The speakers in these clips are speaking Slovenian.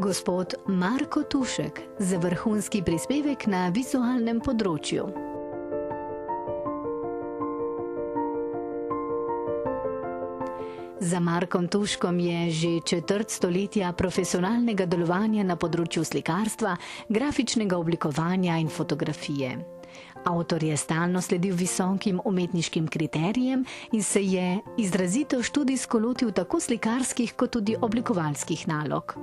Gospod Marko Tušek za vrhunski prispevek na vizualnem področju. Za Markom Tuškom je že četrt stoletja profesionalnega delovanja na področju slikarstva, grafičnega oblikovanja in fotografije. Avtor je stalno sledil visokim umetniškim kriterijem in se je izrazito študijsko lotil tako slikarskih kot tudi oblikovalskih nalog.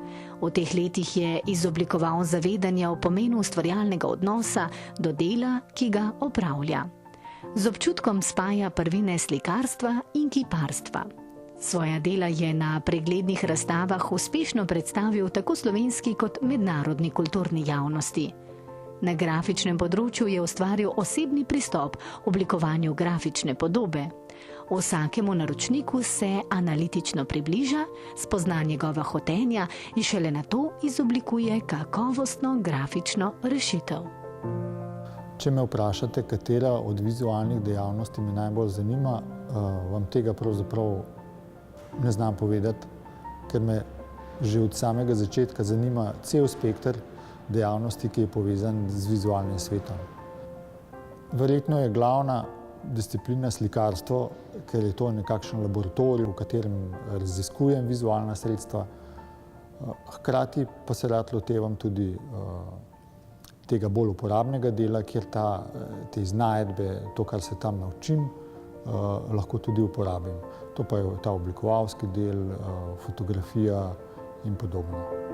V teh letih je izoblikoval zavedanje o pomenu ustvarjalnega odnosa do dela, ki ga opravlja. Z občutkom spaja prvine slikarstva in kiparstva. Svoja dela je na preglednih razstavah uspešno predstavil tako slovenski kot mednarodni kulturni javnosti. Na grafičnem področju je ustvaril osebni pristop oblikovanju grafične podobe. Vsakemu naročniku se analitično približa, spozna njegova hotenja in šele nato izoblikuje kakovostno grafično rešitev. Če me vprašate, katera od vizualnih dejavnosti me najbolj zanima, vam tega pravzaprav ne znam povedati, ker me že od samega začetka zanima cel spekter dejavnosti, ki je povezan z vizualnim svetom. Verjetno je glavna disciplina slikarstvo, ker je to nekakšen laboratorij, v katerem raziskujem vizualna sredstva. Hkrati pa se rad lotevam tudi tega bolj uporabnega dela, kjer te iznajdbe, to, kar se tam naučim, lahko tudi uporabim. To pa je ta oblikovalski del, fotografija in podobno.